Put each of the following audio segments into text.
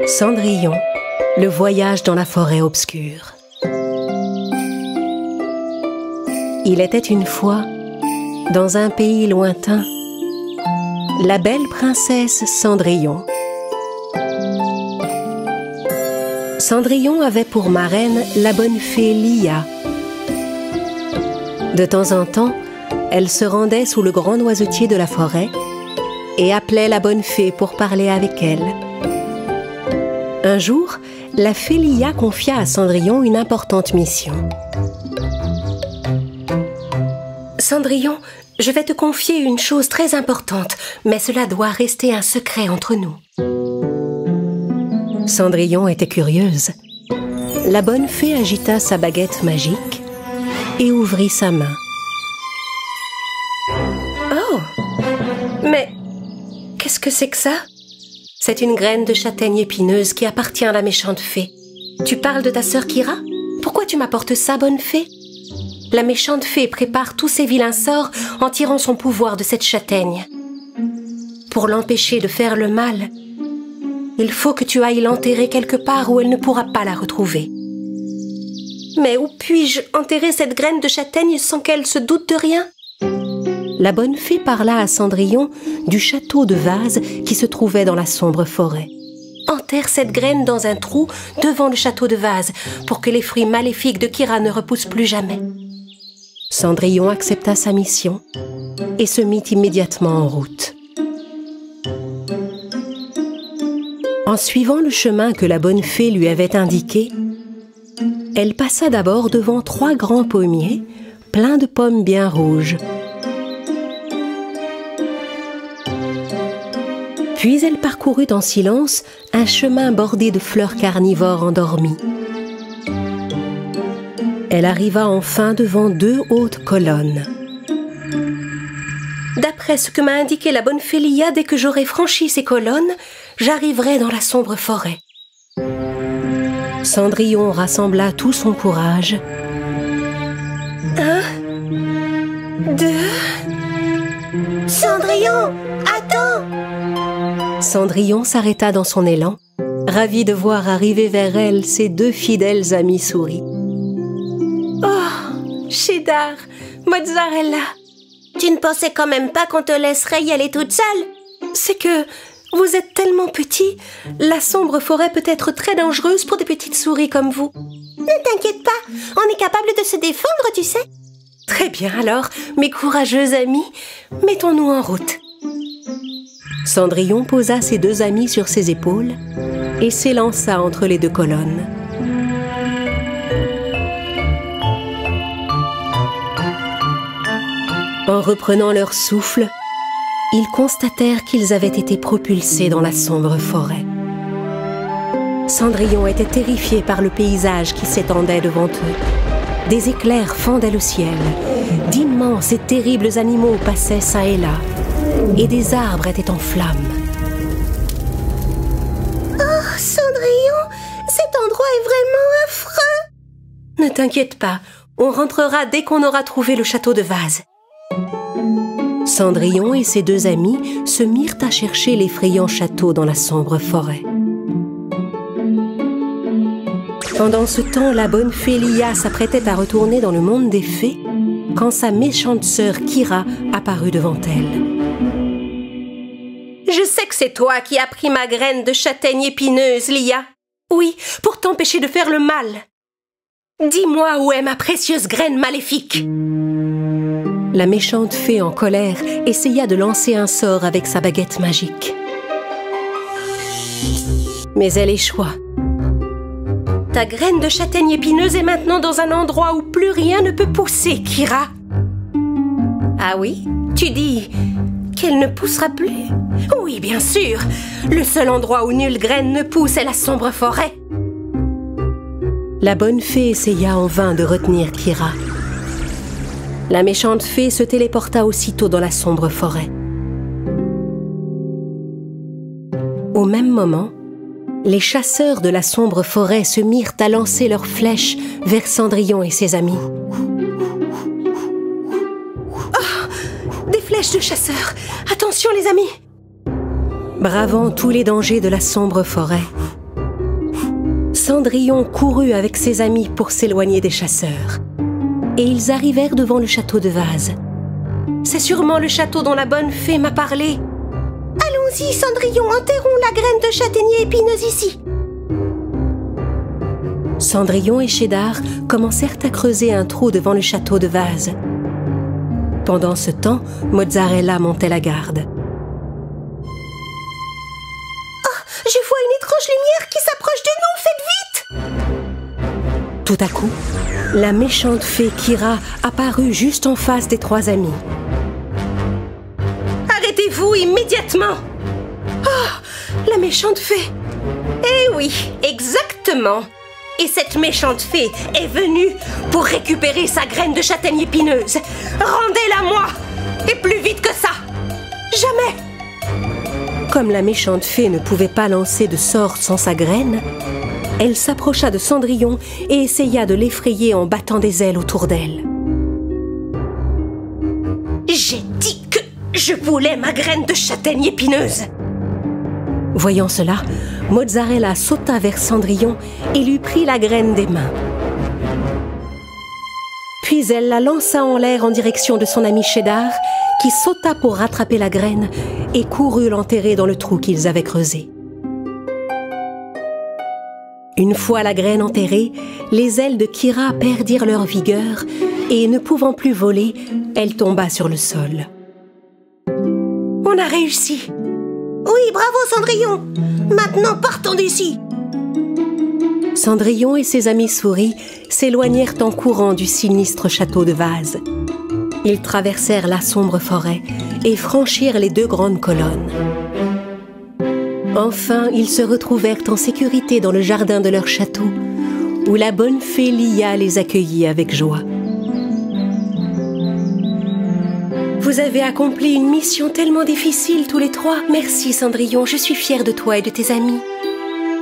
Cendrillon, le voyage dans la forêt obscure. Il était une fois, dans un pays lointain, la belle princesse Cendrillon. Cendrillon avait pour marraine la bonne fée Lia. De temps en temps, elle se rendait sous le grand noisetier de la forêt et appelait la bonne fée pour parler avec elle. Un jour, la fée Lia confia à Cendrillon une importante mission. « Cendrillon, je vais te confier une chose très importante, mais cela doit rester un secret entre nous. » Cendrillon était curieuse. La bonne fée agita sa baguette magique et ouvrit sa main. « Oh! Mais qu'est-ce que c'est que ça? C'est une graine de châtaigne épineuse qui appartient à la méchante fée. Tu parles de ta sœur Kira? Pourquoi tu m'apportes ça, bonne fée? La méchante fée prépare tous ses vilains sorts en tirant son pouvoir de cette châtaigne. Pour l'empêcher de faire le mal, il faut que tu ailles l'enterrer quelque part où elle ne pourra pas la retrouver. Mais où puis-je enterrer cette graine de châtaigne sans qu'elle se doute de rien? La bonne fée parla à Cendrillon du château de Vase qui se trouvait dans la sombre forêt. Enterre cette graine dans un trou devant le château de Vase pour que les fruits maléfiques de Kira ne repoussent plus jamais. Cendrillon accepta sa mission et se mit immédiatement en route. En suivant le chemin que la bonne fée lui avait indiqué, elle passa d'abord devant 3 grands pommiers pleins de pommes bien rouges. Puis elle parcourut en silence un chemin bordé de fleurs carnivores endormies. Elle arriva enfin devant 2 hautes colonnes. D'après ce que m'a indiqué la bonne fée Lia, dès que j'aurai franchi ces colonnes, j'arriverai dans la sombre forêt. Cendrillon rassembla tout son courage. 1, 2... Cendrillon, attends! Cendrillon s'arrêta dans son élan, ravie de voir arriver vers elle ses 2 fidèles amis souris. Oh, Cheddar, Mozzarella! Tu ne pensais quand même pas qu'on te laisserait y aller toute seule? C'est que vous êtes tellement petits, la sombre forêt peut être très dangereuse pour des petites souris comme vous. Ne t'inquiète pas, on est capable de se défendre, tu sais. Très bien alors, mes courageux amis, mettons-nous en route. Cendrillon posa ses 2 amis sur ses épaules et s'élança entre les 2 colonnes. En reprenant leur souffle, ils constatèrent qu'ils avaient été propulsés dans la sombre forêt. Cendrillon était terrifié par le paysage qui s'étendait devant eux. Des éclairs fendaient le ciel, d'immenses et terribles animaux passaient çà et là, et des arbres étaient en flammes. Oh, Cendrillon, cet endroit est vraiment affreux! Ne t'inquiète pas, on rentrera dès qu'on aura trouvé le château de Vase. Cendrillon et ses 2 amis se mirent à chercher l'effrayant château dans la sombre forêt. Pendant ce temps, la bonne fée Lia s'apprêtait à retourner dans le monde des fées quand sa méchante sœur Kira apparut devant elle. « Je sais que c'est toi qui as pris ma graine de châtaigne épineuse, Lia. Oui, pour t'empêcher de faire le mal. Dis-moi où est ma précieuse graine maléfique. » La méchante fée en colère essaya de lancer un sort avec sa baguette magique. Mais elle échoua. Ta graine de châtaigne épineuse est maintenant dans un endroit où plus rien ne peut pousser, Kira. Ah oui? Tu dis qu'elle ne poussera plus? Oui, bien sûr. Le seul endroit où nulle graine ne pousse est la sombre forêt. La bonne fée essaya en vain de retenir Kira. La méchante fée se téléporta aussitôt dans la sombre forêt. Au même moment, les chasseurs de la sombre forêt se mirent à lancer leurs flèches vers Cendrillon et ses amis. Oh, des flèches de chasseurs! Attention les amis! Bravant tous les dangers de la sombre forêt, Cendrillon courut avec ses amis pour s'éloigner des chasseurs. Et ils arrivèrent devant le château de Vase. « C'est sûrement le château dont la bonne fée m'a parlé. »« Allons-y, Cendrillon, enterrons la graine de châtaignier épineuse ici. » Cendrillon et Cheddar commencèrent à creuser un trou devant le château de Vase. Pendant ce temps, Mozzarella montait la garde. « Oh, je vois une étrange lumière qui s'approche de nous, faites vite !» Tout à coup, la méchante fée Kira apparut juste en face des trois amis. « Arrêtez-vous immédiatement !»« Oh, la méchante fée !»« Eh oui, exactement !» Et cette méchante fée est venue pour récupérer sa graine de châtaigne épineuse. Rendez-la-moi! Et plus vite que ça! Jamais! Comme la méchante fée ne pouvait pas lancer de sort sans sa graine, elle s'approcha de Cendrillon et essaya de l'effrayer en battant des ailes autour d'elle. J'ai dit que je voulais ma graine de châtaigne épineuse! Voyant cela, Mozzarella sauta vers Cendrillon et lui prit la graine des mains. Puis elle la lança en l'air en direction de son ami Cheddar, qui sauta pour rattraper la graine et courut l'enterrer dans le trou qu'ils avaient creusé. Une fois la graine enterrée, les ailes de Kira perdirent leur vigueur et, ne pouvant plus voler, elle tomba sur le sol. On a réussi! Oui, bravo Cendrillon! Maintenant, partons d'ici! Cendrillon et ses amis souris s'éloignèrent en courant du sinistre château de Vase. Ils traversèrent la sombre forêt et franchirent les 2 grandes colonnes. Enfin, ils se retrouvèrent en sécurité dans le jardin de leur château, où la bonne fée Lia les accueillit avec joie. Vous avez accompli une mission tellement difficile tous les 3. Merci Cendrillon, je suis fière de toi et de tes amis.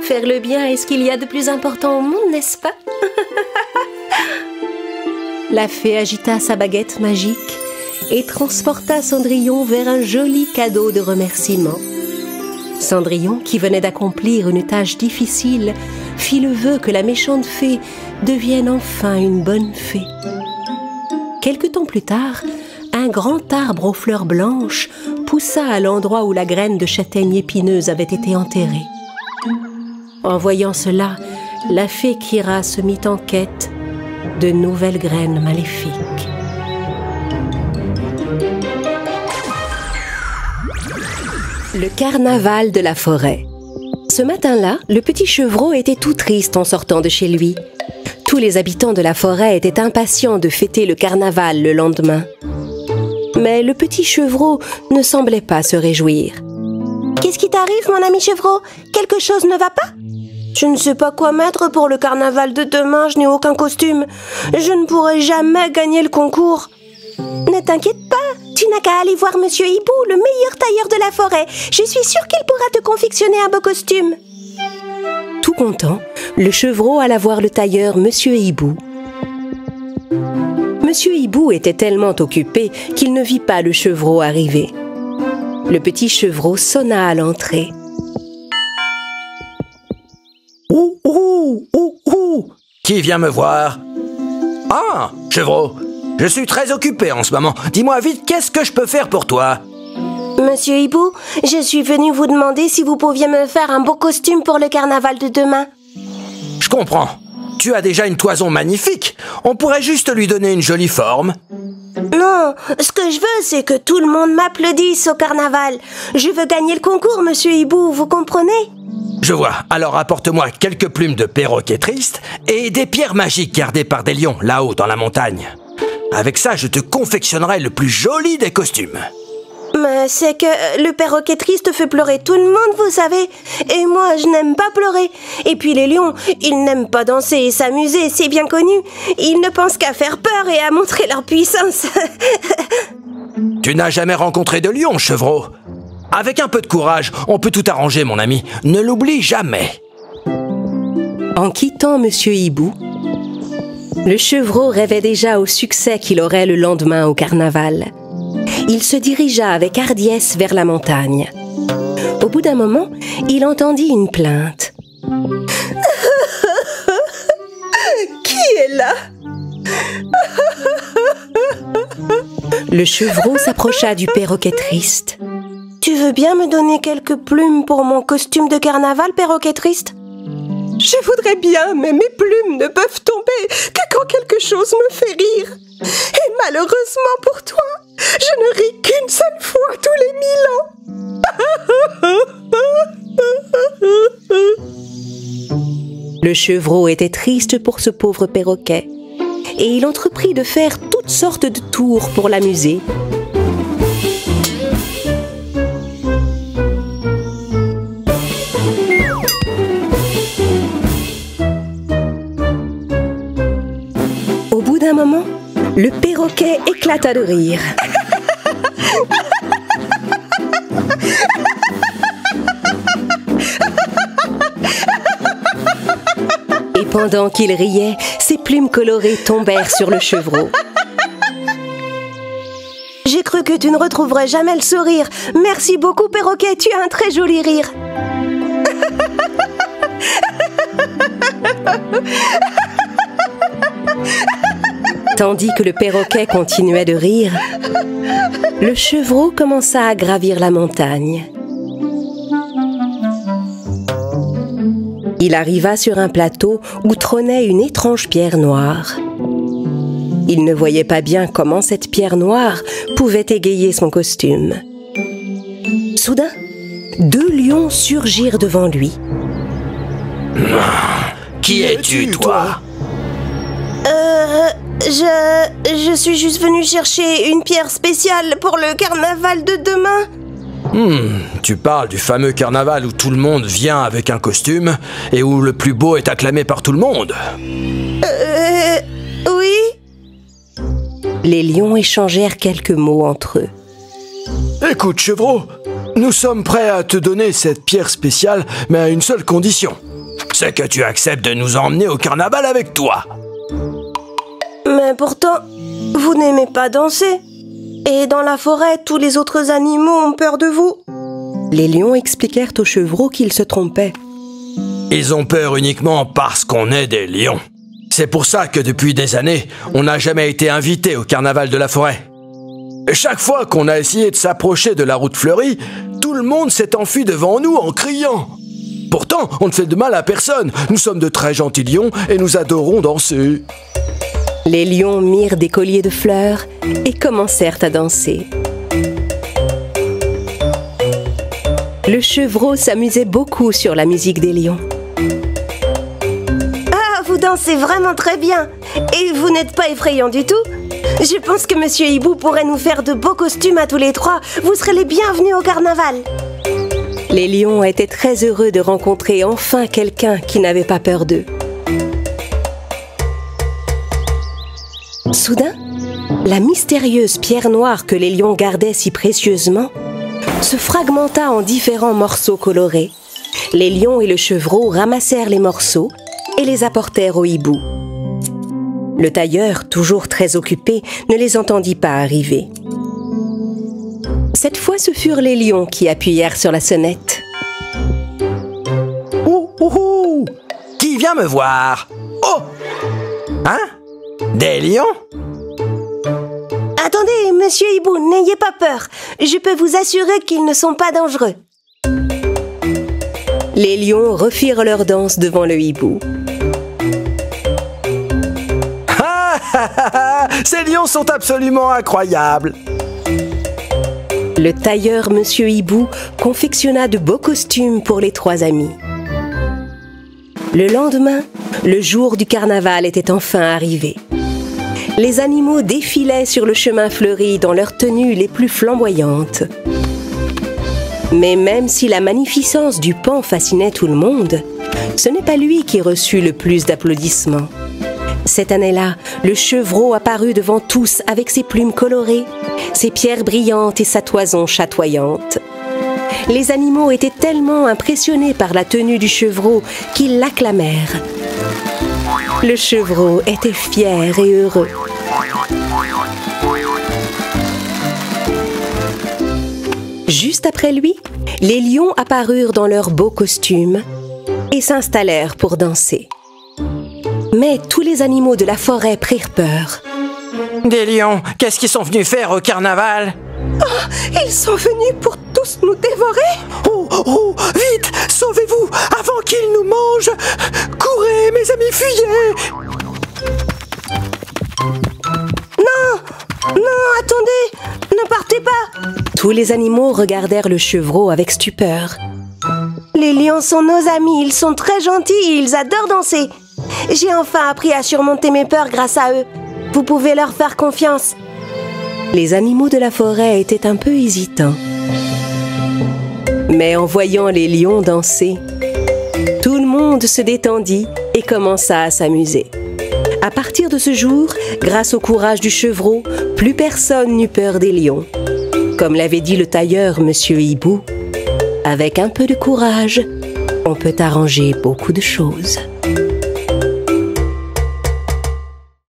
Faire le bien est ce qu'il y a de plus important au monde, n'est-ce pas? La fée agita sa baguette magique et transporta Cendrillon vers un joli cadeau de remerciement. Cendrillon, qui venait d'accomplir une tâche difficile, fit le vœu que la méchante fée devienne enfin une bonne fée. Quelque temps plus tard, un grand arbre aux fleurs blanches poussa à l'endroit où la graine de châtaigne épineuse avait été enterrée. En voyant cela, la fée Kira se mit en quête de nouvelles graines maléfiques. Le carnaval de la forêt. Ce matin-là, le petit chevreau était tout triste en sortant de chez lui. Tous les habitants de la forêt étaient impatients de fêter le carnaval le lendemain. Mais le petit chevreau ne semblait pas se réjouir. « Qu'est-ce qui t'arrive, mon ami chevreau? Quelque chose ne va pas ?»« Je ne sais pas quoi mettre pour le carnaval de demain, je n'ai aucun costume. Je ne pourrai jamais gagner le concours. »« Ne t'inquiète pas, tu n'as qu'à aller voir Monsieur Hibou, le meilleur tailleur de la forêt. Je suis sûre qu'il pourra te confectionner un beau costume. » Tout content, le chevreau alla voir le tailleur Monsieur Hibou. Monsieur Hibou était tellement occupé qu'il ne vit pas le chevreau arriver. Le petit chevreau sonna à l'entrée. « Ouh! Qui vient me voir? Ah, chevreau, je suis très occupé en ce moment. Dis-moi vite, qu'est-ce que je peux faire pour toi? » Monsieur Hibou, je suis venu vous demander si vous pouviez me faire un beau costume pour le carnaval de demain. Je comprends. Tu as déjà une toison magnifique. On pourrait juste lui donner une jolie forme. Non, ce que je veux, c'est que tout le monde m'applaudisse au carnaval. Je veux gagner le concours, Monsieur Hibou, vous comprenez? Je vois. Alors apporte-moi quelques plumes de perroquet triste et des pierres magiques gardées par des lions, là-haut dans la montagne. Avec ça, je te confectionnerai le plus joli des costumes. Mais c'est que le perroquet triste fait pleurer tout le monde, vous savez. Et moi, je n'aime pas pleurer. Et puis les lions, ils n'aiment pas danser et s'amuser, c'est bien connu. Ils ne pensent qu'à faire peur et à montrer leur puissance. Tu n'as jamais rencontré de lion, chevreau? Avec un peu de courage, on peut tout arranger, mon ami. Ne l'oublie jamais. En quittant Monsieur Hibou, le chevreau rêvait déjà au succès qu'il aurait le lendemain au carnaval. Il se dirigea avec hardiesse vers la montagne. Au bout d'un moment, il entendit une plainte. est là. Le chevreau s'approcha du perroquet triste. Tu veux bien me donner quelques plumes pour mon costume de carnaval, perroquet triste? Je voudrais bien, mais mes plumes ne peuvent tomber que quand quelque chose me fait rire. Et malheureusement pour toi, je ne ris qu'une seule fois tous les 1000 ans. Le chevreau était triste pour ce pauvre perroquet, et il entreprit de faire toutes sortes de tours pour l'amuser. Au bout d'un moment, le perroquet éclata de rire. Et pendant qu'il riait, ses plumes colorées tombèrent sur le chevreau. J'ai cru que tu ne retrouverais jamais le sourire. Merci beaucoup, perroquet, tu as un très joli rire. Tandis que le perroquet continuait de rire, le chevreau commença à gravir la montagne. Il arriva sur un plateau où trônait une étrange pierre noire. Il ne voyait pas bien comment cette pierre noire pouvait égayer son costume. Soudain, 2 lions surgirent devant lui. Qui es-tu, toi? Je suis juste venu chercher une pierre spéciale pour le carnaval de demain. Tu parles du fameux carnaval où tout le monde vient avec un costume et où le plus beau est acclamé par tout le monde. Oui. Les lions échangèrent quelques mots entre eux. Écoute, chevreau, nous sommes prêts à te donner cette pierre spéciale, mais à une seule condition. C'est que tu acceptes de nous emmener au carnaval avec toi. Mais pourtant, vous n'aimez pas danser. Et dans la forêt, tous les autres animaux ont peur de vous. Les lions expliquèrent au chevreau qu'ils se trompaient. Ils ont peur uniquement parce qu'on est des lions. C'est pour ça que depuis des années, on n'a jamais été invités au carnaval de la forêt. Chaque fois qu'on a essayé de s'approcher de la route fleurie, tout le monde s'est enfui devant nous en criant. Pourtant, on ne fait de mal à personne. Nous sommes de très gentils lions et nous adorons danser. Les lions mirent des colliers de fleurs et commencèrent à danser. Le chevreau s'amusait beaucoup sur la musique des lions. Ah, vous dansez vraiment très bien. Et vous n'êtes pas effrayant du tout. Je pense que Monsieur Hibou pourrait nous faire de beaux costumes à tous les 3. Vous serez les bienvenus au carnaval. Les lions étaient très heureux de rencontrer enfin quelqu'un qui n'avait pas peur d'eux. Soudain, la mystérieuse pierre noire que les lions gardaient si précieusement se fragmenta en différents morceaux colorés. Les lions et le chevreau ramassèrent les morceaux et les apportèrent au hibou. Le tailleur, toujours très occupé, ne les entendit pas arriver. Cette fois, ce furent les lions qui appuyèrent sur la sonnette. Qui vient me voir? Oh! Hein? Des lions? Attendez, Monsieur Hibou, n'ayez pas peur. Je peux vous assurer qu'ils ne sont pas dangereux. Les lions refirent leur danse devant le hibou. Ces lions sont absolument incroyables. Le tailleur Monsieur Hibou confectionna de beaux costumes pour les 3 amis. Le lendemain, le jour du carnaval était enfin arrivé. Les animaux défilaient sur le chemin fleuri dans leurs tenues les plus flamboyantes. Mais même si la magnificence du paon fascinait tout le monde, ce n'est pas lui qui reçut le plus d'applaudissements. Cette année-là, le chevreau apparut devant tous avec ses plumes colorées, ses pierres brillantes et sa toison chatoyante. Les animaux étaient tellement impressionnés par la tenue du chevreau qu'ils l'acclamèrent. Le chevreau était fier et heureux. Juste après lui, les lions apparurent dans leurs beaux costumes et s'installèrent pour danser. Mais tous les animaux de la forêt prirent peur. Des lions, qu'est-ce qu'ils sont venus faire au carnaval? Oh, ils sont venus pour tous nous dévorer? Oh, vite, sauvez-vous avant qu'ils nous mangent! Courez, mes amis, fuyez! Non, attendez! Ne partez pas! Tous les animaux regardèrent le chevreau avec stupeur. Les lions sont nos amis, ils sont très gentils et ils adorent danser. J'ai enfin appris à surmonter mes peurs grâce à eux. Vous pouvez leur faire confiance. Les animaux de la forêt étaient un peu hésitants. Mais en voyant les lions danser, tout le monde se détendit et commença à s'amuser. À partir de ce jour, grâce au courage du chevreau, plus personne n'eut peur des lions. Comme l'avait dit le tailleur Monsieur Hibou, avec un peu de courage, on peut arranger beaucoup de choses.